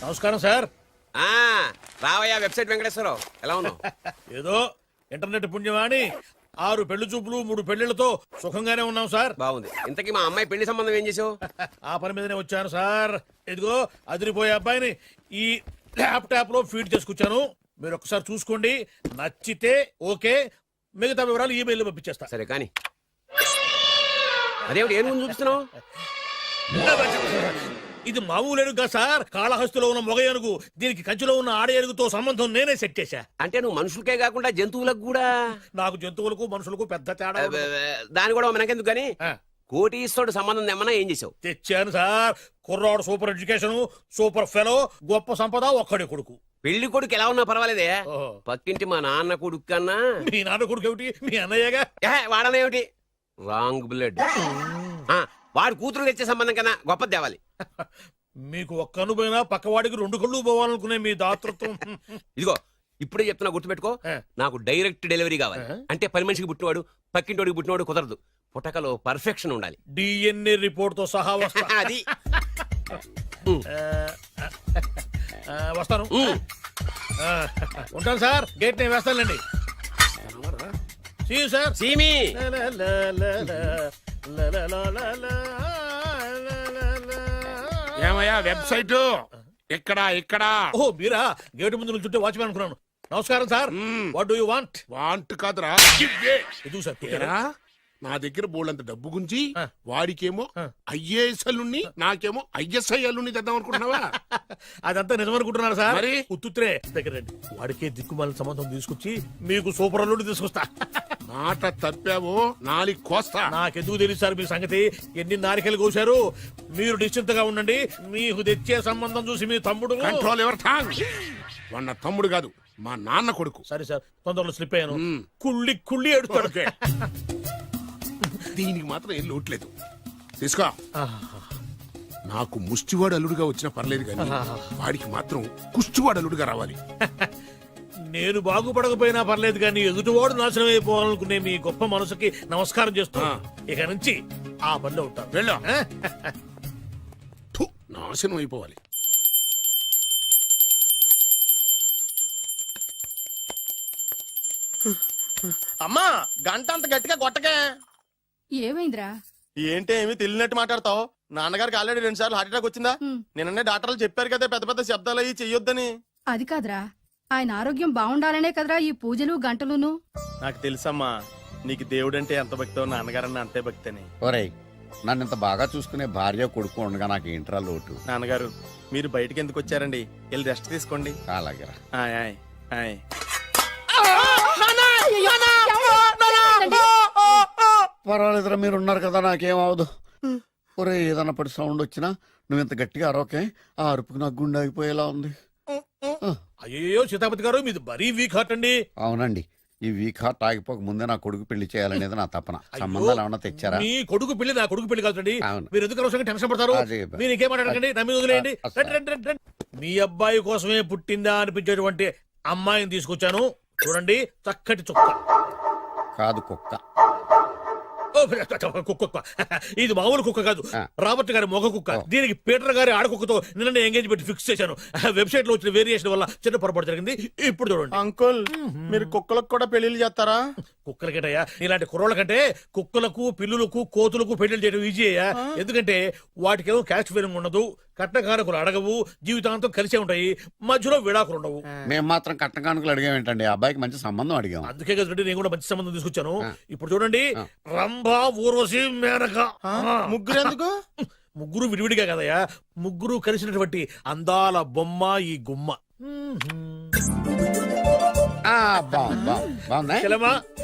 నమస్కారం సార్. రావయ్యా వెబ్సైట్ వెంకటేశ్వరరావు, ఎలా ఉన్నావు? ఏదో ఇంటర్నెట్ పుణ్యమాని 6 పెళ్లి చూపులు 3 పెళ్లిళ్లతో సుఖంగానే ఉన్నాం సార్. బాగుంది. ఇంతకీ మా అమ్మాయి పెళ్లి సంబంధం ఏం చేసావు? ఆ పని మీదనే వచ్చాను సార్. ఇదిగో అదిరిపోయే అబ్బాయిని ఈ ల్యాప్టాప్ లో ఫీడ్ చేసుకొచ్చాను. మీరు ఒకసారి చూసుకోండి, నచ్చితే ఓకే, మిగతా వివరాలు ఈమెయిల్ పంపించేస్తా. సరే కానీ అదేమిటి ఏం ముందు చూపిస్తున్నావు? ఇది మామూలు ఏనుగు కాదు సార్, కాళహస్తిలో ఉన్న మొగ ఏనుగు. దీనికి కంచిలో ఉన్న ఆడ ఏనుగుతో సంబంధం నేనే సెట్ చేశా. అంటే నువ్వు మనుషులకే కాకుండా జంతువులకు కూడా? నాకు జంతువులకు మనుషులకు పెద్ద తేడా దాని కూడా మనకెందుకు కానీ కోటీశ్వరుడు సంబంధం ఏమన్నా ఏం చేసావు? తెచ్చాను సార్. కుర్రాడు సూపర్ ఎడ్యుకేషన్, సూపర్ ఫెలో, గొప్ప సంపద, ఒక్కడే కొడుకు. పెళ్లి కొడుకు ఎలా ఉన్నా పర్వాలేదే, పక్కింటి మా నాన్న కొడుకు కన్నా. మీ నాన్న కొడుకు ఏమిటి, మీ అన్నయ్యగా. వాడనేమిటి, రాంగ్ బ్లడ్. వాడు కూతురు తెచ్చే సంబంధం కన్నా గొప్పది తేవాలి. మీకు ఒక్క కన్ను పోయినా పక్కవాడికి 2 కళ్ళు పోవాలనుకునే మీ దాతృత్వం. ఇదిగో ఇప్పుడే చెప్తున్నా, గుర్తుపెట్టుకో. నాకు డైరెక్ట్ డెలివరీ కావాలి. అంటే పని మనిషికి పుట్టినవాడు పక్కింటోడికి పుట్టినవాడు కుదరదు. పుట్టకలో పర్ఫెక్షన్ ఉండాలి. డిఎన్ఏ రిపోర్ట్ తో సహా వస్తా. అది వస్తాను. ఉంటాను సార్, గేట్ నేను వేస్తానులేండి. సార్ సీమి ఏమయ్యా వెబ్సైట్ ఇక్కడ ఇక్కడ? ఓ మీరా, గేటు ముందు నుంచుంటే వాచ్మెన్ అనుకున్నాను. నమస్కారం sir. What do you want? Want కాదురా, ఇది సార్. నా దగ్గర బోళ్ళంత డబ్బు గుంచి వాడికేమో ఐఏఎస్ అల్లుణ్ణి, నాకేమో ఐఎస్ఐ అల్లుణ్ణి తెద్దాం అనుకుంటున్నావా? అదంతా నిజమనుకుంటున్నారు సార్. మరి ఉత్తుత్రే దగ్గర రండి. వాడికే దిక్కుమాల సంబంధం తీసుకొచ్చి మీకు సూపర్ అల్లుడు తీసుకొస్తా. మాట తప్పావో నాలుగు కోస్తా. నాకెందుకు తెలియదు సార్ మీ సంగతి. ఎన్ని నారికలు కోశారు. మీరు నిశ్చింతగా ఉండండి. మీకు తెచ్చే సంబంధం చూసి మీ తమ్ముడు. Control everything. వాడు నా తమ్ముడు కాదు, మా నాన్న కొడుకు. సరే సార్, తొందరలో స్లిప్ అయ్యాను. కుళ్ళి కుళ్ళి ఎడుతాడు. దీనికి మాత్రం ఏం లోట్లేదు. తీసుకో. నాకు ముష్టివాడు అల్లుడుగా వచ్చినా పర్లేదు కానీ వాడికి మాత్రం కుష్టివాడు అల్లుడుగా రావాలి. నేను బాగుపడకపోయినా పర్లేదు కానీ ఎదుటివాడు నాశనం అయిపోవాలనుకునే మీ గొప్ప మనసుకి నమస్కారం చేస్తూ ఇక నుంచి ఆ పనిలో ఉంటాను. వెళ్ళా. నాశనం అయిపోవాలి. అమ్మా, గంట అంత గట్టిగా కొట్టకే. ఏమైందిరా? ఏంటి ఏమి తెలియనట్టు మాట్లాడతావు? నాన్నగారికి ఆల్రెడీ 2 సార్లు హార్ట్ అటాక్ వచ్చిందా? నిన్ననే డాక్టర్లు చెప్పారు కదా పెద్ద పెద్ద శబ్దాలు అయ్యి చెయ్యొద్దని. అది కాదురా, ఆయన ఆరోగ్యం బాగుండాలనే కదరా ఈ పూజలు గంటలును. నాకు తెలుసమ్మా, నీకు దేవుడంటే ఎంత భక్తో నాన్నగారన్న అంతే భక్తి అని. ఒరేయ్, నన్ను ఇంత బాగా చూసుకునే భార్య కొడుకు ఉండగా నాకు ఏంట్రా లోటు? నాన్నగారు, మీరు బయటికి ఎందుకు వచ్చారండి? వెళ్ళి రెస్ట్ తీసుకోండి. అలాగే. ఆయ్ ఆయ్ ఆయ్. పర్వాలేదురా, మీరు ఉన్నారు కదా, నాకేం అవదు. ఒరే, ఏదన్నా పడి సౌండ్ వచ్చినా నువ్వు ఇంత గట్టిగా అరవకే. ఆ అరుపుకు నాకు గుండె ఆగిపోయేలా ఉంది. అయ్యో సీతాపతి గారు, మీది మరీ వీక్ హార్ట్ అండి. అవునండి, ఈ వీక్ హార్ట్ ఆగిపోక ముందే నా కొడుకు పెళ్లి చేయాలనేది నా తపన. సంబంధాలు ఏమన్నా తెచ్చారా? మీ కొడుకు పెళ్లి నా కొడుకు పెళ్లి కాదండి. అవును. మీరు ఎందుకు అవసరంగా టెన్షన్ పడతారు? మీరు ఇంకేమాటండి, నమ్మి వదిలేయండి. మీ అబ్బాయి కోసమే పుట్టిందా అనిపించేటువంటి అమ్మాయిని తీసుకొచ్చాను. చూడండి, చక్కటి చుక్క. కాదు, కుక్క. కుక్క. ఇది మామూలు కుక్క కాదు, రాబర్ట్ గారి మొగ కుక్క. దీనికి పీటర్ గారి ఆడకుక్కతో నిన్న ఎంగేజ్మెంట్ ఫిక్స్ చేశాను. వెబ్సైట్ లో వచ్చిన వేరియేషన్ వల్ల చిన్న పొరపాటు జరిగింది. ఇప్పుడు చూడండి. అంకుల్, మీరు కుక్కలకు కూడా పెళ్లిళ్ళు చేస్తారా? కుక్కలకేటయ్యా, ఇలాంటి కుర్రోళ్ళ కంటే కుక్కలకు, పిల్లులకు, కోతులకు పెళ్లి చేయడం ఈజీ అయ్యా. ఎందుకంటే వాటికేమో క్యాస్ట్ ఫీలింగ్ ఉండదు, కట్నకానుకలు అడగవు, జీవితాంతం కలిసే ఉంటాయి, మధ్యలో విడాకులు ఉండవు. మేము మాత్రం కట్నకానుకలు అడిగాం ఏంటండి? అబ్బాయికి మంచి సంబంధం అడిగాం. అందుకే కదండి నేను కూడా మంచి సంబంధం తీసుకొచ్చాను. ఇప్పుడు చూడండి, రంభా, ఊర్వశి, మేనక. ముగ్గురు ఎందుకు? ముగ్గురు విడివిడిగా కదయ్యా, ముగ్గురు కలిసినటువంటి అందాల బొమ్మ ఈ గుమ్మ.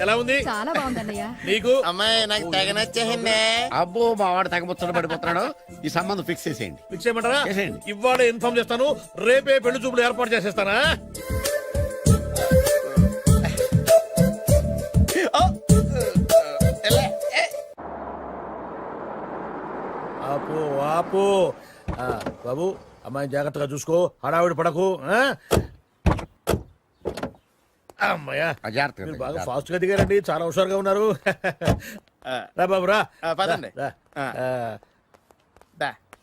ఎలా ఉంది? చాలా బాగుందన్నయ్య. నీకు? అమ్మాయి నాకు తెగ నచ్చేసిందే. అబ్బో, మా వాడు తెగబుచ్చట పడిపోతున్నాడు. ఈ సంబంధం ఫిక్స్ చేసేయండి. ఫిక్స్ చేయమంటారా? ఇవాళ ఇన్ఫార్మ్ చేస్తాను, రేపే పెళ్లి చూపులు ఏర్పాటు చేసేస్తానా? ఆపు ఆపు. బాబు, అమ్మాయిని జాగ్రత్తగా చూసుకో, హడావిడి పడకు. అమ్మాయ్యా, బాగా ఫాస్ట్ గా దిగారండి, చాలా హుషారుగా ఉన్నారు. రా బాబు రా. పదండి.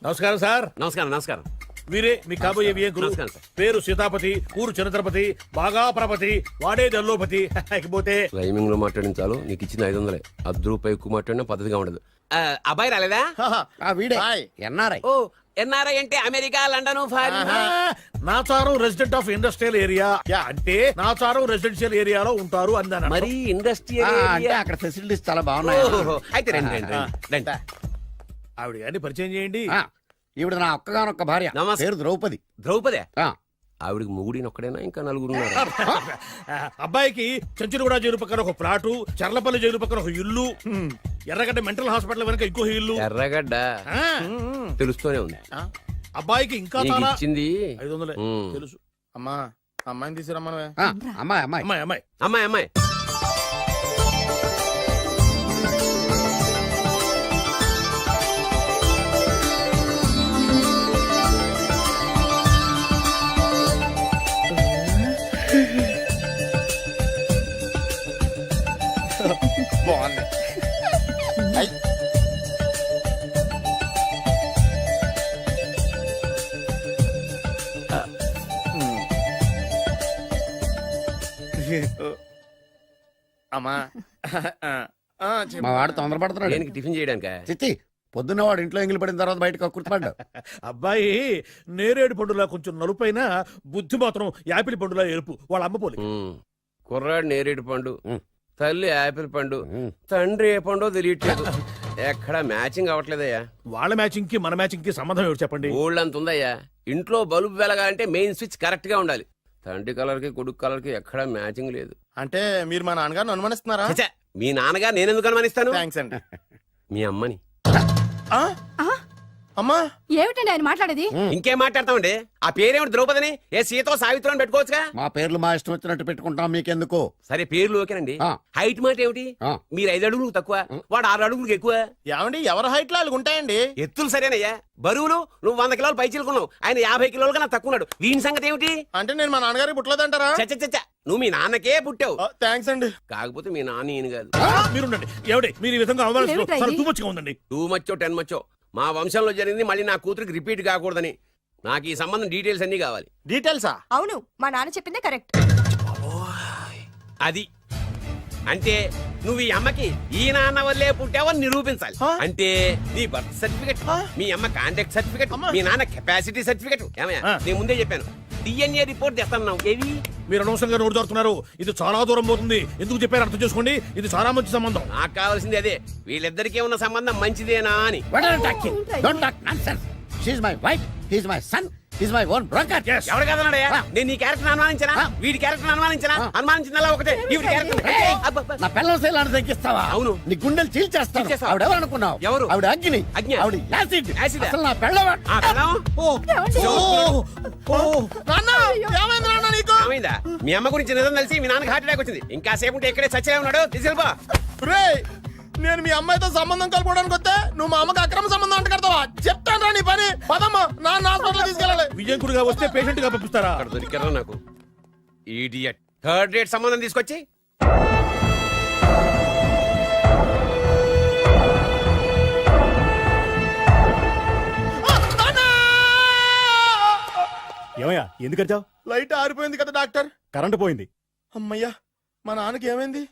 నమస్కారం సార్. నమస్కారం. నమస్కారం. వీరే మీ కాబోయే వియంకులు. నమస్కారం సార్. పేరు సీతాపతి, ఊరు చంద్రపతి, బాగా ప్రపతి, వాడే దల్లోపతి. ఇకపోతే రైమింగ్ లో మాట్లాడిన చాలు, నీకు ఇచ్చిన 500. ₹10 ఎక్కువ మాట్లాడినా పద్ధతిగా ఉండదు. అబ్బాయి రాలేదా? ఆ వీడే హాయ్. ఎన్ఆర్ఐ. ఓ ఎన్ఆర్ఐ అంటే America, London, foreign. Nacharam resident of industrial area అంటే నాచారం రెసిడెన్షియల్ ఏరియాలో ఉంటారు అందాను. మరి ఇండస్ట్రియల్ అంటే అక్కడ ఫెసిలిటీస్ చాలా బాగున్నాయి. అయితే రండి రండి రండి, రండి. ఆవిడ గారిని పరిచయం చేయండి. ఆ, ఈవిడ నా ఒక్కగానొక్క భార్య. నమస్తే. పేరు ద్రౌపది. ద్రౌపదే? ఆ, ఆవిడకి మొగుడిని ఒక్కడేనా ఇంకా నలుగురు ఉన్నారు? అబ్బాయికి చెంచులగూడ జైలు పక్కన ఒక ప్లాటు, చర్లపల్లి జైలు పక్కన ఒక ఇల్లు, ఎర్రగడ్డ మెంటల్ హాస్పిటల్ వెనక ఇంకో ఇల్లు. ఎర్రగడ్డ ఆ, తెలుస్తూనే ఉంది. అబ్బాయికి ఇంకా నీకు చాలా ఇచ్చింది 500 ఉమ్. తెలుసు. అమ్మా అమ్మాయిని తీసుకురమ్మనవే. ఆ, అమ్మాయి అమ్మాయి. అమ్మాయి అమ్మాయి అమ్మాయి అమ్మాయి బాగుంది. ఐ. అమ్మా మా వాడు తొందరపడుతున్నాడు. దేనికి టిఫిన్ చేయడానికా? చిచ్చి పొద్దున్న వాడు ఇంట్లో ఎంగిలి పడిన తర్వాత బయటకు కుర్తుపడ్డాడు. అబ్బాయి నేరేడు పండులా కొంచెం నలుపైన, బుద్ధి మాత్రం యాపిల్ పండులా ఎరుపు. వాళ్ళ అమ్మ పోలి. ఉమ్. కుర్రాడు నేరేడు పండు, ఉమ్. తల్లి యాపిల్ పండు, ఉమ్. తండ్రి ఏ పండో తెలియట్లేదు. ఎక్కడ మ్యాచింగ్ అవ్వట్లేదయ్యా. వాళ్ళ మ్యాచింగ్ కి మన మ్యాచింగ్ కి సంబంధం ఏమిటి చెప్పండి. ఊళ్ళంత ఉందయ్యా. ఇంట్లో బల్బు వెలగాలంటే మెయిన్ స్విచ్ కరెక్ట్ గా ఉండాలి. తండ్రి కలర్ కి కొడుకు కలర్ కి ఎక్కడా మ్యాచింగ్ లేదు. అంటే మీరు మా నాన్నగారిని అనుమానిస్తున్నారా? ఛ, మీ నాన్నగారు నేనెందుకు అనుమానిస్తాను? థ్యాంక్స్ అండి. మీ అమ్మని. ఆ? అమ్మా ఏమిటండి ఆయన మాట్లాడేది? ఇంకేం మాట్లాడతామండి? ఆ పేరేమిటి ద్రౌపదిని? ఏ సీతో సావిత్రి అని పెట్టుకోవచ్చుగా. మా పేర్లు మా ఇష్టం వచ్చినట్టు పెట్టుకుంటాం, మీకెందుకు? సరే పేర్లు ఓకేనండి. ఆ. హైట్ మాట ఏమిటి? ఆ. మీరు 5 అడుగులు తక్కువ, వాడు 6 అడుగులకు ఎక్కువ. ఏమండి ఎవరి హైట్ లో వాళ్ళకి ఉంటాయండి. ఎత్తులు సరేనయ్యా. బరువులు నువ్వు 100 కిలోలు పై చిలుకున్నావు, ఆయన 50 కిలోలు కన్నా తక్కువ ఉన్నాడు. వీని సంగతి ఏమిటి? అంటే నేను మా నాన్నగారికి పుట్టలేదంటారా? చచ్చ నువ్వు మీ నాన్నకే పుట్టావు. థ్యాంక్స్ అండి. కాకపోతే మీ నాన్న ఈయన కాదు. మీరుండండి. ఎవడే మీరు ఈ విధంగా అవమానిస్తున్నారు? ఏమిటా ఇది? చాలా too much గా ఉందండి. 2 మచ్చో 10 మచ్చో మా వంశంలో జరిగింది మళ్ళీ నా కూతురికి రిపీట్ కాకూడదని నాకు ఈ సంబంధం డీటెయిల్స్ అన్ని కావాలి. డీటెయిల్సా? అవును మా నాన్న చెప్పిందే కరెక్ట్. అది అంటే నువ్వు ఈ అమ్మకి ఈ నాన్న వల్లే పుట్టావని నిరూపించాలి. ఆ? అంటే నీ బర్త్ సర్టిఫికెట్, ఆ? మీ అమ్మ కాంటాక్ట్ సర్టిఫికెట్, అమ్మా. మీ నాన్న కెపాసిటీ సర్టిఫికెట్. ఏమయ్యా ఆ. నేను ముందే చెప్పాను DNA రిపోర్ట్ తెస్తాను. ఏవి? మీరు అనవసరంగా నోరు జారుతున్నారు. ఇది చాలా దూరం పోతుంది. ఎందుకు చెప్పారు అర్థం చేసుకోండి. ఇది చాలా మంచి సంబంధం. నాకు కావాల్సింది అదే, వీళ్ళిద్దరికీ ఉన్న సంబంధం మంచిదేనా అని. What are you talking? Don't talk nonsense. She's my wife, he's my son, he's my own broker. Yes. ఎవరు కదన్నాడయ్యా? ఆ. నేను నీ క్యారెక్టర్ అనుమానించనా? ఆ. వీడి క్యారెక్టర్ అనుమానించనా? ఆ. అనుమానించిందల్లా ఒకటే, వీడి క్యారెక్టర్. ఏయ్! అబ్బబ్బ. నా పిల్లల శైలాన్ని తగ్గిస్తావా? అవును. నీ గుండెలు చీల్చేస్తాను. చీల్చేస్తావా? ఆవిడ ఎవరు అనుకున్నావు? ఎవరు? ఆవిడ అగ్ని. అగ్ని. ఆవిడ యాసిడ్. యాసిడా? అసలు నా పిల్లవా? ఆ పిల్లం? నాన్న ఏమైంది నాన్న నీకు? ఏమైందా? మీ అమ్మ గురించి నిజం తెలిసి మీ నాన్నకి హార్ట్ అటాక్ వచ్చింది. ఇంకా సేపు ఉంటే ఇక్కడే చచ్చే ఉన్నాడు. తీసుకెళ్ళిపో. రేయ్ నేను మీ అమ్మాయితో సంబంధం కలుపుకోవడానికి వస్తే నువ్వు మా అమ్మకి అక్రమ సంబంధం అంట కడతావా? చెప్తాను రా నీ పని. పదమ్మా నాన్న హాస్పిటల్ తీసుకెళ్ళాలి. విజయకుడిగా వస్తే పేషెంట్ గా పంపిస్తారా? అక్కడ దొరికారా నాకు ఈడియట్. థర్డ్ రేట్ సంబంధం తీసుకొచ్చి ఏమయ్యా ఎందుకు వచ్చావు? లైట్ ఆరిపోయింది కదా డాక్టర్. కరెంటు పోయింది, అమ్మయ్యా మా నాన్నకి ఏమైంది?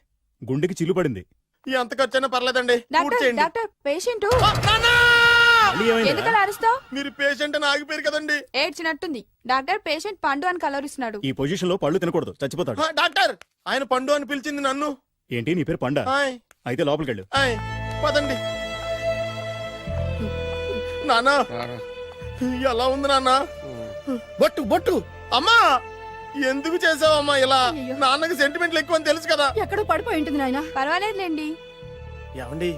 గుండెకి చిల్లు పడింది. ఎంత ఖర్చైనా పర్లేదండి. పూర్తి డాక్టర్ చేయండి. డాక్టర్ పేషెంట్ నాన్న! మళ్ళీ ఏమైందిరా? ఎందుకలా అరుస్తావు? మీరు పేషెంట్ అని ఆగిపోయారు కదండి. ఏడ్చినట్టుంది. డాక్టర్ పేషెంట్ పండు అని కలవరిస్తున్నాడు. ఈ పొజిషన్ లో పళ్ళు తినకూడదు, చచ్చిపోతాడు. డాక్టర్ ఆయన పండు అని పిలిచింది నన్ను. ఏంటి నీ పేరు పండా? ఆయ్ అయితే లోపలికి వెళ్ళు. ఆయ్ పదండి. నాన్న ఎలా ఉంది నాన్న? బొట్టు బొట్టు. అమ్మా ఎందుకు చేసావమ్మా ఇలా? అయ్యో. నాన్నకి సెంటిమెంట్లు ఎక్కువ అని తెలుసు కదా. ఎక్కడో పడిపోయి ఉంటుంది నాయన. పర్వాలేదులేండి. ఏమండి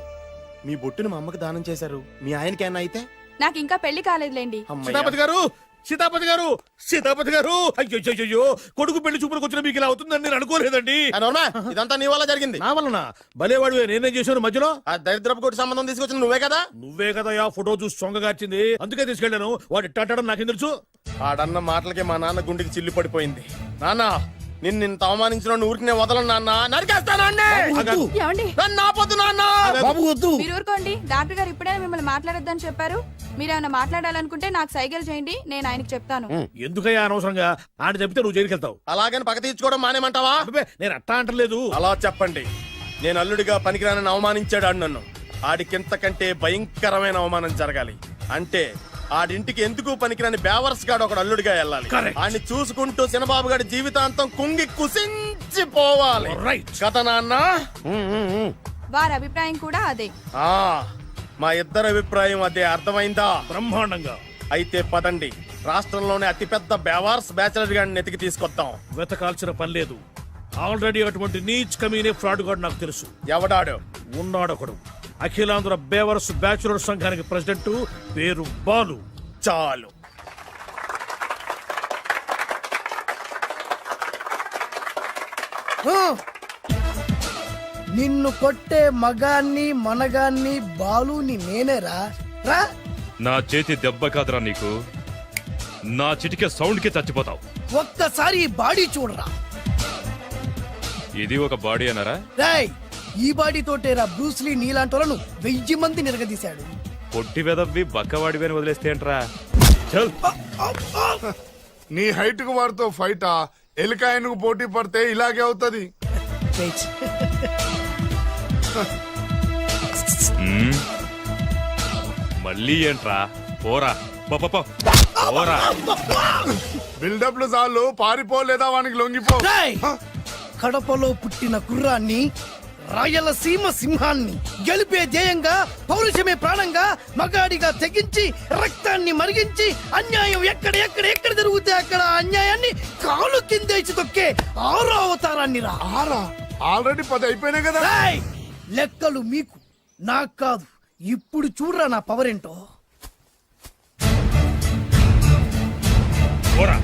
మీ బొట్టుని మా అమ్మకి దానం చేశారు, మీ ఆయనకి ఏమన్నా అయితే? నాకు ఇంకా పెళ్లి కాలేదులేండి. అమ్మయ్య. సీతాపతి గారు, సీతాపతి గారు, సీతాపతి గారు. అయ్యో కొడుకు పెళ్లి చూపులకు వచ్చిన మీకు ఇలా అవుతుందని నేను అనుకోలేదండి. ఆ, నోర్మా, ఇదంతా నీ వల్ల జరిగింది. నా వలన భలేవాడు. నేనేం చేశాను మధ్యలో? ఆ దరిద్రపు కొట్టి సంబంధం తీసుకొచ్చిన నువ్వే కదా. నువ్వే కదా ఆ ఫోటో చూసి సొంగగార్చింది. అందుకే తీసుకెళ్ళాను. వాడు ఇట్టాడడం నాకేం తెలుసు? ఆడన్న మాటలకి మా నాన్న గుండెకి చిల్లు పడిపోయింది. నాన్న నిన్ను అవమానించిన ఊరికి నేను వదలను నాన్న, నరికేస్తానండి. ఏమండి నన్ను ఆపొద్దు నాన్న. బాబు వద్దు. మీరు ఊరుకోండి. డాక్టర్ గారు ఇప్పుడే మిమ్మల్ని మాట్లాడొద్దని చెప్పారు. మీరేమైనా మాట్లాడాలనుకుంటే నాకు సైగలు చేయండి, నేను ఆయనకి చెప్తాను. ఎందుకయ్యా అనవసరంగా ఆయన చెప్తే నువ్వు జైలుకి వెళ్తావు. అలాగని పక్క తీర్చుకోవడం మానేమంటావా? అబ్బే, నేను అట్టా అంటలేదు. అలా చెప్పండి. నేను అల్లుడిగా పనికిరానని అవమానించాడు ఆడు నన్ను. ఆడికింతకంటే భయంకరమైన అవమానం జరగాలి. అంటే ఆడింటికి ఎందుకు పనికిరాని బేవర్స్ గాడు ఒకడు అల్లుడిగా వెళ్ళాలి. Correct. ఆడిని చూసుకుంటూ చిన్నబాబు గారి జీవితాంతం కుంగి కుసించిపోవాలి. Right. కథ నాన్న. వారి అభిప్రాయం కూడా అదే. ఆ, మా ఇద్దరి అభిప్రాయం అదే. అర్థమైందా? బ్రహ్మాండంగా. అయితే పదండి, రాష్ట్రంలోనే అతిపెద్ద బేవార్స్ బ్యాచిలర్ గాడిని ఎతికి తీసుకొద్దాం. వెతకాల్సిన పని లేదు. ఆల్రెడీ అటువంటి నీచ్ కమీనే ఫ్రాడ్ గాడు నాకు తెలుసు. ఎవడాడు? ఉన్నాడొకడు. అఖిలాంధ్ర బేవర్స్ బ్యాచులర్ సంఘానికి ప్రెసిడెంట్, పేరు బాలు. చాలు. నిన్ను కొట్టే మగాన్ని మనగాన్ని బాలుని నేనేరా రా. నా చేతి దెబ్బ కాదురా నీకు, నా చిటికే సౌండ్ కి చచ్చిపోతావు. ఒక్కసారి ఈ బాడీ చూడరా. ఇది ఒక బాడీ అన్నారా? రేయ్, ఈ బాడీ తోటేరా బ్రూస్లీ నీలాంటి వాళ్ళను 1000 మంది నిరగదీశాడు. పొట్టి వెదవ్వి బక్కవాడివని వదిలేస్తే ఏంట్రా? చల్. నీ హైట్ కు వాడితో ఫైటా? ఎలికాయనకు పోటీ పడితే ఇలాగే అవుతది. వెయిట్. మ్మ్. మళ్ళీ ఏంట్రా? పోరా పో, పో, పో. పోరా. బిల్డప్లు చాలు, పారిపోలేదా వానికి లొంగిపో. రేయ్, కడపలో పుట్టిన కుర్రాన్ని, రాయలసీమ సింహాన్ని గెలిపే ధ్యేయంగా, పౌరుషమే ప్రాణంగా, మగాడిగా తెగించి రక్తాన్ని మరిగించి అన్యాయం ఎక్కడ ఎక్కడ ఎక్కడ జరుగుతే అక్కడ అన్యాయాన్ని కాలు కిందేసి తొక్కే 6వ అవతారాన్ని రా. ఆల్రెడీ 10 అయిపోయినాయి కదా. రేయ్, లెక్కలు మీకు నాకు కాదు. ఇప్పుడు చూడరా నా పవర్ ఏంటో. పోరా.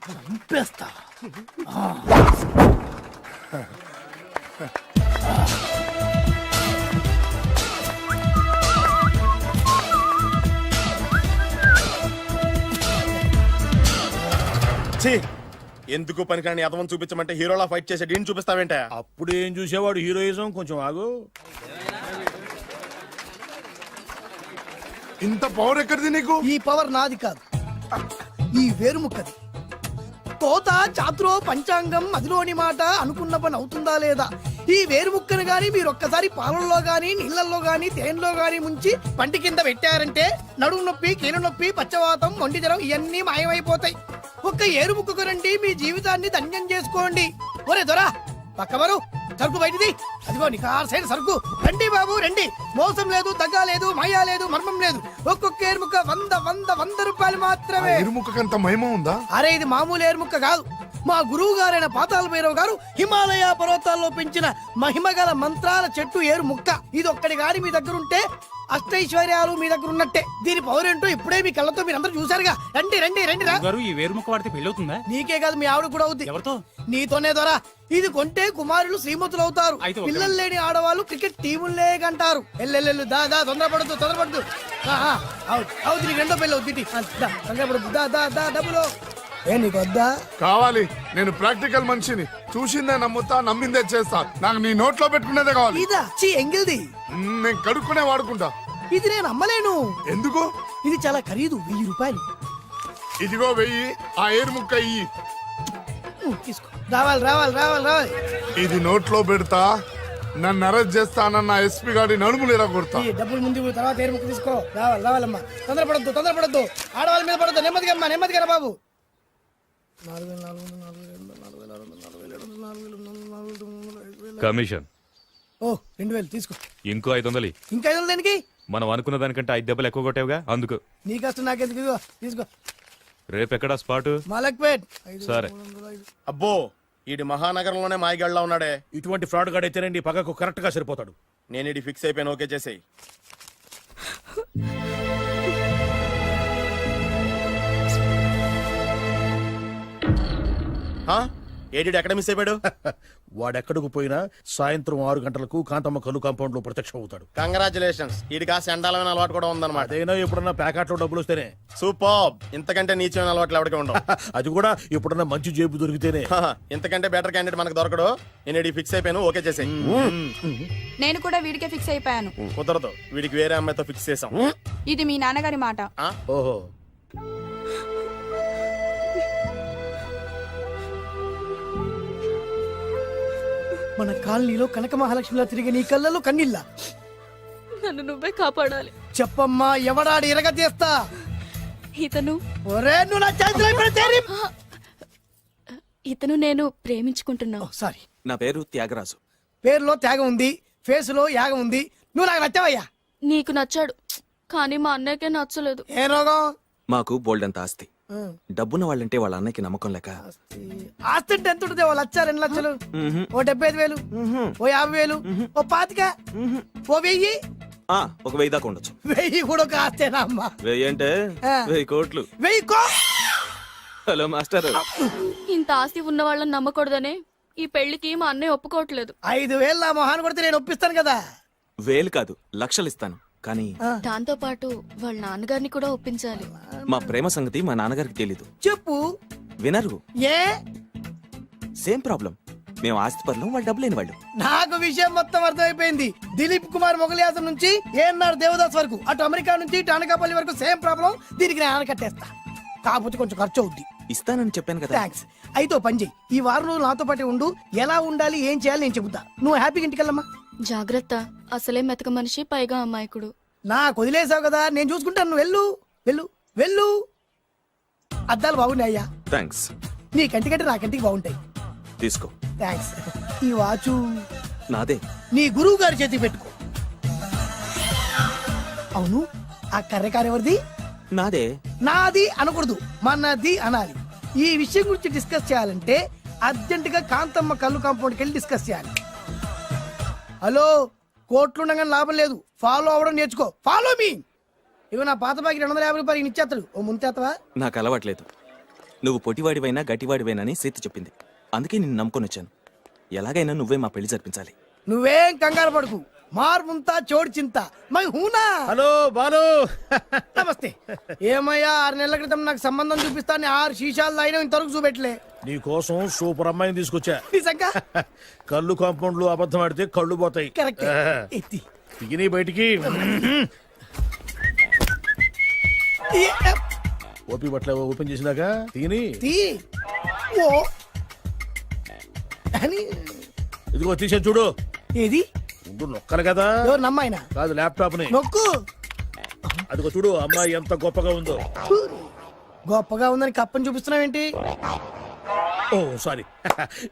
చంపేస్తా. ఛీ, ఎందుకు పనికిరాని అదవం చూపించమంటే హీరోలా ఫైట్ చేసే డీన్ చూపిస్తావేంటే? అప్పుడేం చూసేవాడు హీరోయిజం. కొంచెం ఆగు. ఇంత పవర్ ఎక్కడిది నీకు? ఈ పవర్ నాది కాదు, ఈ వేరుముక్కది. తోత చాతురో పంచాంగం అదిలోని మాట అనుకున్న పని అవుతుందా లేదా? ఈ వేరుముక్కను గాని మీరు ఒక్కసారి పాలల్లో గాని నీళ్లలో గాని తేనెలో గాని ముంచి పంటి కింద పెట్టారంటే నడుము నొప్పి, కీలు నొప్పి, పచ్చవాతం, మొండి జ్వరం ఇవన్నీ మాయమైపోతాయి. ఒక్క ఏరుముక్కకు రండి, మీ జీవితాన్ని ధన్యం చేసుకోండి. ఒరే దొరా, పక్కవరు సరుకు బయటిది. అదిగో నికార్సైన సరుకు. రండి బాబు రండి. మోసం లేదు, దగ్గ లేదు, మాయా లేదు, మర్మం లేదు. ఒక్కొక్క ఏరుముక్క 100 రూపాయలు మాత్రమే. ఇరుముఖకంత మహిమ ఉందా? అరే, ఇది మామూలు ఏరుముక్క కాదు. మా గురువు గారైన పాతాల భైరవ్ గారు హిమాలయ పర్వతాల్లో పెంచిన మహిమగల మంత్రాల చెట్టు ఏరు ముక్క. ఇది ఒక్కడి గాని మీ దగ్గర ఉంటే అష్టైశ్వర్యాలు మీ దగ్గర ఉన్నట్టే. దీని పవర్ ఏంటో ఇప్పుడే మీ కళ్ళతో మీరందరూ చూసారుగా. రండి రండి రండి రా. ఈ వేరుముక్క వాడితే పెళ్లి అవుతుందా? నీకే కాదు, మీ ఆవిడ కూడా అవుద్ది. ఎవరితో? నీతోనే ద్వారా. ఇది కొంటే కుమారులు శ్రీమంతులు అవుతారు. పిల్లలు లేని ఆడవాళ్ళు క్రికెట్ టీములే కంటారు. ఎల్లెల్లెల్లు దా దా, తొందరపడద్దు. అవుతుంది, నీకు రెండో పెళ్ళి అవుతుంది. తొందరపడద్దు, దా దా దా, డబ్బులు ఏ నీకు వద్దా? కావాలి. నేను ప్రాక్టికల్ మనిషిని. చూసిందే నమ్ముతా, నమ్మిందే చేస్తా. నాకు నీ నోట్లో పెట్టుకునేదే కావాలి. ఇదా చీ ఎంగిల్ది. నేను కడుక్కునే వాడుకుంటా. ఇది నేను అమ్మలేను. ఎందుకు? ఇది చాలా ఖరీదు, 1000 రూపాయలు. ఇదిగో వెయ్యి, ఆ ఏరు ముక్క ఇయ్యి. తీసుకో. రావాలి రావాలి రావాలి రావాలి. ఇది నోట్లో పెడతా, నన్ను అరెస్ట్ చేస్తానన్న ఎస్పీ గారి నడుములు ఎలా కొడతా. ఈ డబ్బులు ముందు ఇవ్వు, తర్వాత ఏరు ముక్క తీసుకో. రావాలి రావాలమ్మా. తొందరపడద్దు. ఆడవాళ్ళ మీద పడద్దు. నెమ్మదిగా అమ్మా, నెమ్మదిగా రా బాబు. 4,400, కమిషన్ ఓ 2,000 తీసుకో. ఇంకో 500. ఇంకా 500 దేనికి? మనం అనుకున్న దానికంటే 5 దెబ్బలు ఎక్కువ కొట్టావుగా అందుకు. నీ కష్టం నాకెందుకు? ఇదిగో తీసుకో. రేపెక్కడా స్పాటు? మలక్పేట్. సరే. అబ్బో ఈడి మహానగరంలోనే మాయగాళ్ళ ఉన్నాడే. ఇటువంటి ఫ్రాడ్ గాడు అయితేనండి పక్కకు కరెక్ట్ గా సరిపోతాడు. నేను ఇది ఫిక్స్ అయిపోయాను, ఓకే చేసేయి. ఏడి ఎక్కడ మిస్ అయిపోయాడు? వాడెక్కడికి పోయినా సాయంత్రం 6 గంటలకు కాంతమ్మ కలు కాంపౌండ్ లో ప్రత్యక్షం అవుతాడు. కంగ్రాచులేషన్స్, ఈడికి ఆ సెండాలమైన అలవాటు కూడా ఉందన్నమాట. అదైనా ఎప్పుడన్నా ప్యాకెట్లో డబ్బులు వస్తేనే. సూపర్, ఇంతకంటే నీచమైన అలవాట్లు ఎవరికి ఉండవు. అది కూడా ఎప్పుడన్నా మంచి జేబు దొరికితేనే. ఇంతకంటే బెటర్ క్యాండిడేట్ మనకు దొరకడు. నేను ఇది ఫిక్స్ అయిపోయాను, ఓకే చేసేయి. నేను కూడా వీడికే ఫిక్స్ అయిపోయాను. కుదరదు, వీడికి వేరే అమ్మాయితో ఫిక్స్ చేసాం. ఇది మీ నాన్నగారి మాట. ఓహో, మన కాలనీలో కనక మహాలక్ష్మిలా తిరిగి నీ కళ్ళలో కన్నీళ్ళ. నన్ను నువ్వే కాపాడాలి. చెప్పమ్మా, ఎవడాడు ఎరగ తీస్తా. ఇతను ఒరే నువ్వు నా చేతిలో పెడితే ఇతను నేను ప్రేమించుకుంటున్నావు. సారీ. నా పేరు త్యాగరాజు. పేరులో త్యాగం ఉంది, ఫేస్ లో యాగం ఉంది. నువ్వు నాకు నచ్చావయ్యా. నీకు నచ్చాడు, కానీ మా అన్నయ్యకే నచ్చలేదు. ఏ రోగం? మాకు బోల్డంత ఆస్తి. డబ్బున్న వాళ్ళంటే వాళ్ళ అన్నకి నమ్మకం లేక. ఆస్తి అంటే ఎంత ఉంటుంది? 1,00,000, 2 లక్షలు, ఓ 75,000, ఓ 50,000, ఓ 25,000, ఓ 1000. ఒక 1000 దాకా ఉండొచ్చు. 1000 కూడా ఒక ఆస్తేనా అమ్మా? 1000 అంటే 1000 కోట్లు. 1000 హలో మాస్టర్. ఇంత ఆస్తి ఉన్న వాళ్ళని నమ్మకూడదనే ఈ పెళ్లికి మా అన్నయ్య ఒప్పుకోవట్లేదు. 5,000 నా మొహాన్ని కొడితే నేను ఒప్పిస్తాను కదా. 1000 కాదు, లక్షలు ఇస్తాను. కానీ దాంతో పాటు వాళ్ళ నాన్నగారిని కూడా ఒప్పించాలి. మా ప్రేమ సంగతి మా నాన్నగారికి తెలీదు. చెప్పు. వినరు. ఏ? Same problem. మేము ఆస్తి పనులు, వాళ్ళు డబ్బు లేని వాళ్ళు. నాకు విషయం మొత్తం అర్థమైపోయింది. దిలీప్ కుమార్ మొగలియాసం నుంచి ఏఎన్ఆర్ దేవదాస్ వరకు, అటు అమెరికా నుంచి ఇటు అనకాపల్లి వరకు సేమ్ ప్రాబ్లం. దీనికి నేను ఆనకట్టేస్తా, కాకపోతే కొంచెం ఖర్చు అవుద్ది. ఇస్తానని చెప్పాను కదా. థ్యాంక్స్. అయితే ఓ పని చెయ్యి, ఈ వారం రోజులు నాతో పాటే ఉండు. ఎలా ఉండాలి, ఏం చేయాలి నేను చెబుతా. నువ్వు హ్యాపీగా ఇంటికెళ్ళమ్మా. జాగ్రత్త, అసలే మెతక మనిషి, పైగా అమాయకుడు. నాకు వదిలేసావు కదా, నేను చూసుకుంటాను. నువ్వు వెళ్ళు వెళ్ళు వెళ్ళు. అద్దాలు బాగున్నాయ్యా. థ్యాంక్స్. నీ కంటికంటే నా కంటికి బాగుంటాయి. తీసుకో. థ్యాంక్స్. ఈ వాచు నాదే. నీ గురువు గారి చేతికి పెట్టుకో. అవును, ఆ కర్రెకారు ఎవరిది? నాదే. నాది అనకూడదు, మనది అనాలి. ఈ విషయం గురించి డిస్కస్ చేయాలంటే అర్జెంట్ గా కాంతమ్మ కళ్ళు కాంపౌండ్కి వెళ్ళి డిస్కస్ చేయాలి. హలో, కోట్లుండగానే లాభం లేదు. ఫాలో అవ్వడం నేర్చుకో. Follow me. ఇవి నా పాత బాకి 250 రూపాయలు ఇచ్చేస్తాడు. ఓ ముంతేత్తవా? నాకు అలవాట్లేదు. నువ్వు పొట్టివాడివైనా గట్టివాడివైనా సీత చెప్పింది. అందుకే నిన్ను నమ్ముకొని వచ్చాను. ఎలాగైనా నువ్వే మా పెళ్లి జరిపించాలి. నువ్వేం కంగారు పడుకు. మార్ ముంతా చోడు చింత మై హూనా. హలో బాలు. నమస్తే. ఏమయ్యా, 6 నెలల క్రితం నాకు సంబంధం చూపిస్తాను 6 శీషాలు అయినా ఇంతవరకు చూపెట్టలే. నీ కోసం సూపర్ అమ్మాయిని తీసుకొచ్చా. నిజంగా? కళ్ళు కాంపౌండ్ లో అబద్ధం ఆడితే కళ్ళు పోతాయి. కరెక్ట్. ఎత్తి తిని బయటికి. ఓపి బట్ల ఓపెన్ చేసినాక తిని తీ. ఓ అని. ఇదిగో తీసే చూడు. ఏది? ముందు నొక్కలు కదా. ఎవరు నమ్మాయినా? కాదు, ల్యాప్టాప్ ని నొక్కు. అదిగో చూడు, అమ్మాయి ఎంత గొప్పగా ఉందో. గొప్పగా ఉందని కప్పని చూపిస్తున్నావేంటి? ఓ సారీ,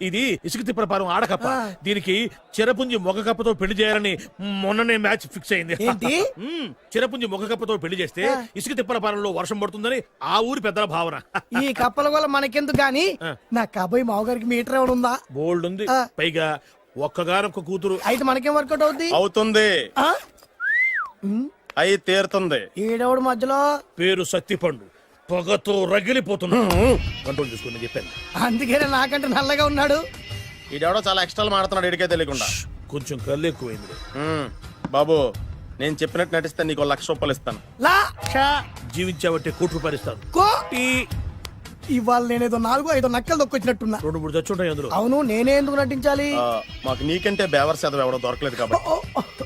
ఇది ఇసుక తిప్పల పారం ఆడకప్ప. దీనికి చిరపుంజి మొగ కప్పతో పెళ్లి చేయాలని మొన్ననే మ్యాచ్ ఫిక్స్ అయింది. ఏంటి? చిరపుంజి మొగ కప్పతో పెళ్లి చేస్తే ఇసుక తిప్పల పారంలో వర్షం పడుతుందని ఆ ఊరి పెద్దల భావన. ఈ కప్పల వల్ల మనకెందుకు గాని, నా కాబోయే మావగారికి మీటర్ ఎవడు ఉందా? బోల్డ్ ఉంది. పైగా ఒక్కగానొక్క కూతురు. అయితే మనకేం వర్కౌట్ అవుద్ది? అవుతుంది, ఆ? అయి తీరుతుంది. ఈడెవడు మధ్యలో? పేరు సత్తిపండు. పొగతో రగిలిపోతున్నా. కంట్రోల్ చూసుకుని చెప్పాను. అందుకేనే నాకంటే నల్లగా ఉన్నాడు. ఈడెవడో చాలా ఎక్స్ట్రా మాడుతున్నాడు, ఇడికే తెలియకుండా. కొంచెం కళ్ళు ఎక్కువైంది. బాబు, నేను చెప్పినట్టు నటిస్తే నీకు 1,00,000 రూపాయలు ఇస్తాను. జీవించావంటే ₹1,00,000 ఇస్తాను. ఇవాళ నేనేదో 4-5 నక్కలు దొక్కొచ్చినట్టున్నా. 2-3 చచ్చుంటాయి అందులో. అవును, నేనే ఎందుకు నటించాలి? మాకు నీకంటే బేవర్ చదువు ఎవడో దొరకలేదు కాబట్టి.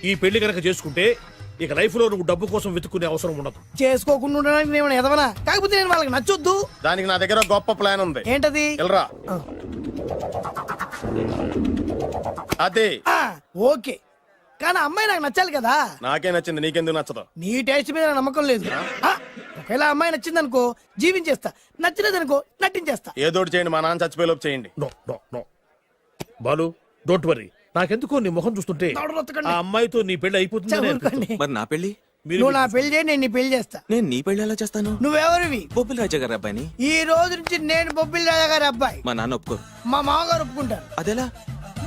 ఈ పెళ్లి కనుక చేసుకుంటే ఇక లైఫ్ లో నువ్వు డబ్బు కోసం వెతుక్కునే అవసరం ఉండదు. చేసుకోకుండా ఉండడానికి నేను ఎదవనా? కాకపోతే నేను వాళ్ళకి నచ్చొద్దు. దానికి నా దగ్గర గొప్ప ప్లాన్ ఉంది. ఏంటది? వెళ్ళరా. ఆ. అదే. ఆ, ఓకే, కానీ అమ్మాయి నాకు నచ్చాలి కదా. నాకే నచ్చింది, నీకెందుకు నచ్చదు? నీ టేస్ట్ మీద నాకు నమ్మకం లేదు. ఆ, ఒకవేళ అమ్మాయి నచ్చిందనుకో జీవించేస్తా, నచ్చలేదనుకో నటించేస్తా. ఏదోటి చేయండి, మా నాన్న చచ్చిపోయేలోపు చేయండి. No no no Balu, don't worry. నాకెందుకో నీ ముఖం చూస్తుంటే దవడ రొత్తకండి. ఆ అమ్మాయితో నీ పెళ్లి అయిపోతుంది. ఊరుకోండి. మరి నా పెళ్లి? నువ్వు నా పెళ్లి చేయి, నేను నీ పెళ్లి చేస్తా. నేను నీ పెళ్లి ఎలా చేస్తాను? నువ్వెవరివి? బొబ్బిలి రాజా గారి అబ్బాయిని. ఈ రోజు నుంచి నేను బొబ్బిలి రాజా గారి అబ్బాయి. మా నాన్న ఒప్పుకోరు. మా మామగారు ఒప్పుకుంటారు. అదెలా?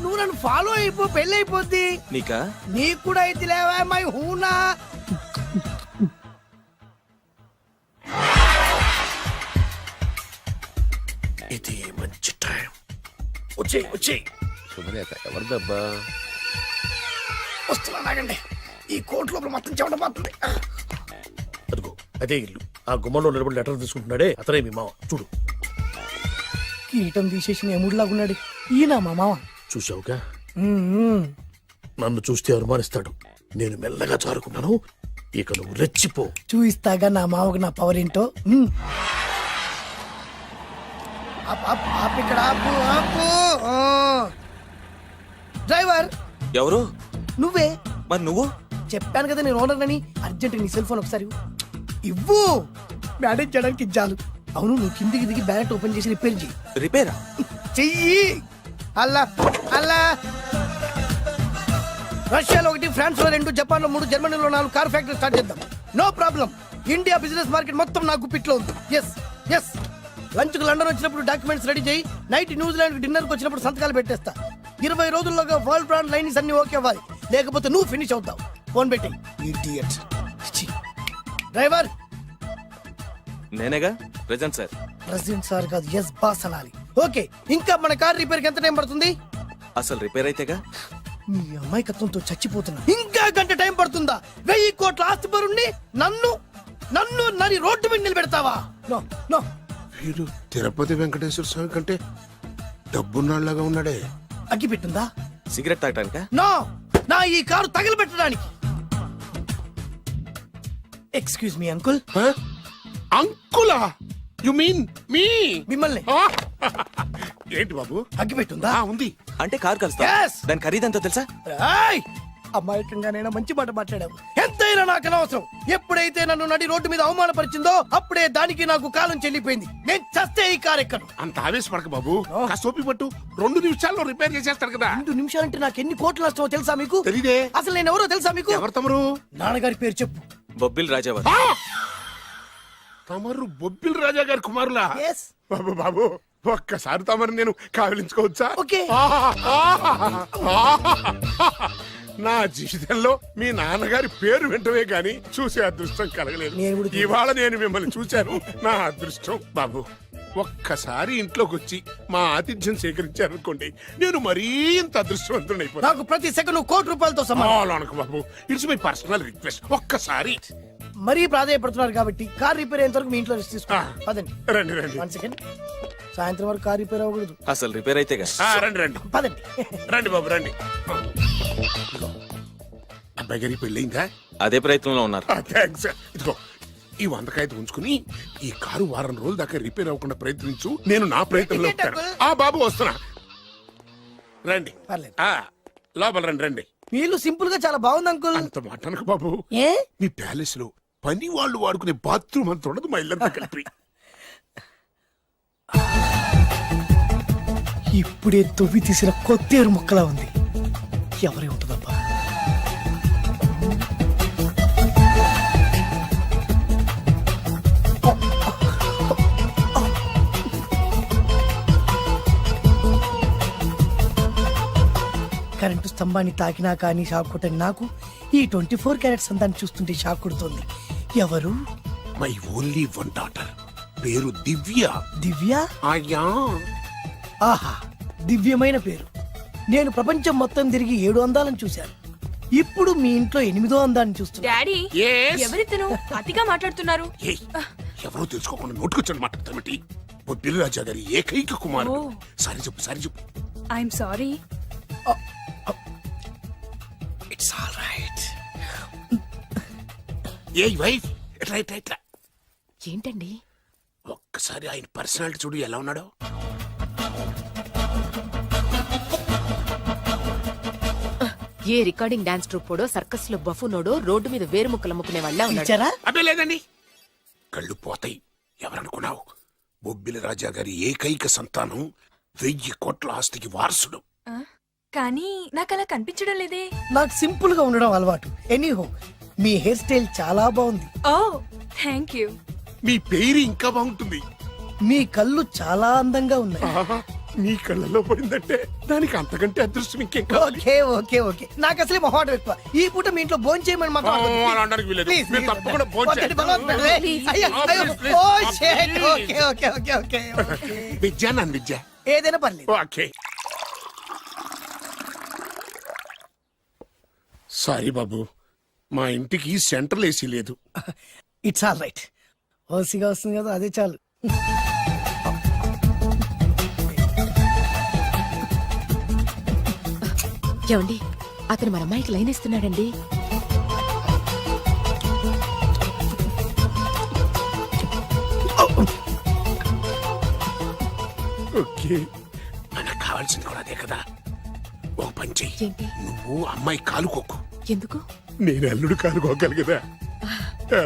నువ్వు నన్ను ఫాలో అయిపో, పెళ్లి అయిపోద్ది. నీకా? నీకు కూడా అయితే లేవా మై హూనా. ఇది మంచి టైం. వచ్చేయ్ వచ్చేయ్. శుభలేఖ ఎవరిదబ్బా? వస్తున్నా నాగండి. ఈ కోట్ లోపల మొత్తం చెమట పోతుంది. అదిగో అదే ఇల్లు. ఆ గుమ్మంలో నిలబడి లెటర్ తీసుకుంటున్నాడే అతనే మీ మామ. చూడు. కీటం తీసేసిన ఎముడిలాగున్నాడు. ఈయన మా మామ. చూసావుగా, మ్మ్. నన్ను చూస్తే అనుమానిస్తాడు. నేను మెల్లగా జారుకున్నాను. ఇక నువ్వు రెచ్చిపో. చూయిస్తాగా నా మామకు నా పవర్ ఏంటో. మ్మ్. ఆపు, ఆపు, ఆపు ఇక్కడ, ఆపు, ఆపు. ఆ. డ్రైవర్ ఎవరు? నువ్వే. మరి నువ్వు? చెప్పాను కదా నేను ఓనర్ అని. అర్జెంట్ నీ సెల్ ఫోన్ ఒకసారి ఇవ్వు. మేనేజ్ చేయడానికి ఇచ్చాను. అవును, నువ్వు కిందికి దిగి బ్యాలెట్ ఓపెన్ చేసి రిపేర్ చెయ్యి. రిపేరా? చెయ్యి. అల్లా అల్లా. రష్యాలో 1, ఫ్రాన్స్ లో 2, జపాన్ లో 3, జర్మనీలో 4 కార్ ఫ్యాక్టరీ స్టార్ట్ చేద్దాం. No problem. India business market మొత్తం నా గుప్పిట్లో ఉంది. Yes yes. లంచ్ కు లండన్ వచ్చినప్పుడు డాక్యుమెంట్స్ రెడీ చేయి. నైట్ న్యూజిలాండ్ డిన్నర్ కి వచ్చినప్పుడు సంతకాలు పెట్టేస్తా. 20 రోజుల్లోగా వరల్డ్ బ్రాండ్ లైన్స్ అన్ని ఓకే అవ్వాలి, లేకపోతే నువ్వు ఫినిష్ అవుతావు. ఫోన్ పెట్టి. ఇడియట్. డ్రైవర్. నేనేగా ప్రెజెంట్ సార్. ప్రెసిడెంట్ సార్ కాదు, ఎస్ బాస్ అనాలి. ఓకే, ఇంకా మన కార్ రిపేర్ కి ఎంత టైం పడుతుంది? అసలు రిపేర్ అయితేగా. మీ అమాయకత్వంతో చచ్చిపోతున్నా. ఇంకా గంట టైం పడుతుందా? 1000 కోట్ల ఆస్తి పరుణ్ణి నన్ను నన్ను నరి రోడ్డు మీద నిలబెడతావా? No no. వీడు తిరుపతి వెంకటేశ్వర స్వామి కంటే డబ్బున్నాళ్ళగా ఉన్నాడే. అగ్గి పెట్టుందా? సిగరెట్ తాగటానికా? నో, నా ఈ కారు తగలబెట్టడానికి. Excuse me uncle. అంకులా? You mean me? మిమ్మల్ని. ఏంటి బాబు? అగ్గి పెట్టుందా? ఉంది. అంటే కార్ కలుస్తా. Yes. దాని ఖరీదంతా తెలుసా? ఏయ్! అమాయకంగానైనా మంచి మాట మాట్లాడావు. ఎంతైనా నాకు అనవసరం. ఎప్పుడైతే నన్ను నడి రోడ్డు మీద అవమానపరిచిందో అప్పుడే దానికి నాకు కాలం చెల్లిపోయింది. నేను చస్తే ఈ కారు ఎక్కను. అంత ఆవేశపడక బాబు. కాస్త ఓపిక పట్టు. 2 నిమిషాల్లో రిపేర్ చేసేస్తాడు కదా. 2 నిమిషాలంటే నాకు ఎన్ని కోట్లు నష్టమో తెలుసా మీకు? తెలీదే. అసలు నేను ఎవరో తెలుసా మీకు? ఎవరు తమరు? నాన్నగారి పేరు చెప్పు. బొబ్బిల్ రాజావారు. తమరు బొబ్బిల్ రాజా గారి కుమారులా? Yes. బాబు బాబు, ఒక్కసారి తమరు నేను కావలించుకోవచ్చా? ఓకే. నా జీవితంలో మీ నాన్నగారి పేరు వింటమే గాని చూసే అదృష్టం కలగలేదు. నేను కూడా ఇవాళ నేను మిమ్మల్ని చూశాను. నా అదృష్టం. బాబు, ఒక్కసారి ఇంట్లోకి వచ్చి మా ఆతిథ్యం సేకరించారనుకోండి, నేను మరీ ఇంత అదృష్టవంతుడైపోతాను. నాకు ప్రతి సెకండ్ 1 కోటి రూపాయలతో సమానం. అనకు బాబు, ఇట్స్ మై పర్సనల్ రిక్వెస్ట్. ఒక్కసారి. మరీ ప్రాధాయపడుతున్నారు కాబట్టి కార్ రిపేర్ అయ్యేంత వరకు మీ ఇంట్లో రెస్ట్ తీసుకో. పదండి. రండి రండి. 1 సెకండ్. సాయంత్రం వరకు కార్ రిపేర్ అవ్వకూడదు. అసలు రిపేర్ అయితేగా. రండి రండి పదండి. రండి బాబు రండి. అబ్బాయి గారి పెళ్ళయిందా? అదే ప్రయత్నంలో ఉన్నారు. థ్యాంక్స్. ఇదిగో ఈ 100 కాగితం ఉంచుకుని ఈ కారు వారం రోజుల దాకా రిపేర్ అవ్వకుండా ప్రయత్నించు. నేను నా ప్రయత్నంలో ఉంటాను. ఆ బాబు వస్తున్నా. రండి. పర్లేదు. లోపల రండి రండి. వీళ్ళు సింపుల్ గా చాలా బాగుంది అంకుల్. అంత మాట అనకు బాబు. ఏ? మీ ప్యాలెస్ లో పని వాళ్ళు వాడుకునే బాత్రూమ్ అంత ఉండదు. మా ఇల్లంతా కలిపి. ఇప్పుడే తొవ్వి తీసిన కొత్తేరు ముక్కలా ఉంది. ఎవరే ఉంటుందబ్బా? కరెంటు స్తంభాన్ని తాకినా కానీ షాక్ కొట్టని నాకు ఈ 24 క్యారెట్స్ అందాన్ని చూస్తుంటే షాక్ కొడుతుంది. ఎవరు? My only 1 daughter. పేరు దివ్య. దివ్య? అయ్యా. ఆహా, దివ్యమైన పేరు. నేను ప్రపంచం మొత్తం తిరిగి 7 అందాలను చూశాను. ఇప్పుడు మీ ఇంట్లో 8వ అందాన్ని చూస్తున్నా. Daddy, Yes? ఎవరితను అతిగా మాట్లాడుతున్నారు? ఏయ్, ఎవరో తెలుసుకోకుండా నోటుకొచ్చాను మాట్లాడతామటి. బొబ్బిలి రాజా గారి ఏకైక కుమారుడు. సారీ చెప్పు, సారీ చెప్పు. I'm sorry. It's all right. A wife ఎట్లా ఎట్లా ఎట్లా ఏంటండి ఒక్కసారి ఆయన పర్సనాలిటీ చూడు ఎలా ఉన్నాడో. ఏ రికార్డింగ్ డాన్స్ ట్రూపోడో సర్కస్ లో బఫునోడో రోడ్డు మీద వేరు ముక్కలు అమ్ముకునే వాళ్ళ ఉన్నాడు. ఇచ్చారా అబ్బే లేదండి, కళ్ళు పోతాయి. ఎవరనుకున్నావు? బొబ్బిలి రాజా గారి ఏకైక సంతానం 1000 కోట్ల ఆస్తికి వారసుడు. కానీ నాకు అలా కనిపించడం లేదే. నాకు సింపుల్ గా ఉండడం అలవాటు. ఎనీహో మీ హెయిర్ స్టైల్ చాలా బాగుంది. ఓ థ్యాంక్ యూ. మీ పేరు ఇంకా బాగుంటుంది. మీ కళ్ళు చాలా అందంగా ఉన్నాయి. ఆహా, మీ కళ్ళలో పడిందంటే దానికి అంతకంటే అదృష్టం ఇంకేం కావాలి? ఓకే ఓకే ఓకే నాకు అసలే మొహాటం ఎక్కువ. ఈ పూట మీ ఇంట్లో భోజనం చేయమని మాత్రం ఆ, అనవద్దు. అలా అనడానికి వీలేదు. Please, మీరు please, తప్పకుండా వద్దండి. భోంచేయండి. వద్దండి, బలవంతం పెట్టండి. అయ్యో, అయ్యో. Please, oh, please. shit. Okay okay okay okay okay. Vidya నన్ను విద్య. ఏదైనా పర్లేదు. ఓకే సారీ బాబు, మా ఇంటికి సెంట్రల్ ఏసీ లేదు. It's all right. ఓసిగా వస్తుంది కదా, అదే చాలు. ఏమండి అతను మన అమ్మాయికి లైన్ ఇస్తున్నాడండి. ఓకే, మనకు కావాల్సింది కూడా అదే కదా. ఓ పని చెయ్యి, ఏంటి? నువ్వు అమ్మాయి కాలుకోకు, ఎందుకు? నేను అల్లుడు కాలుకోగలి కదా. ఆ.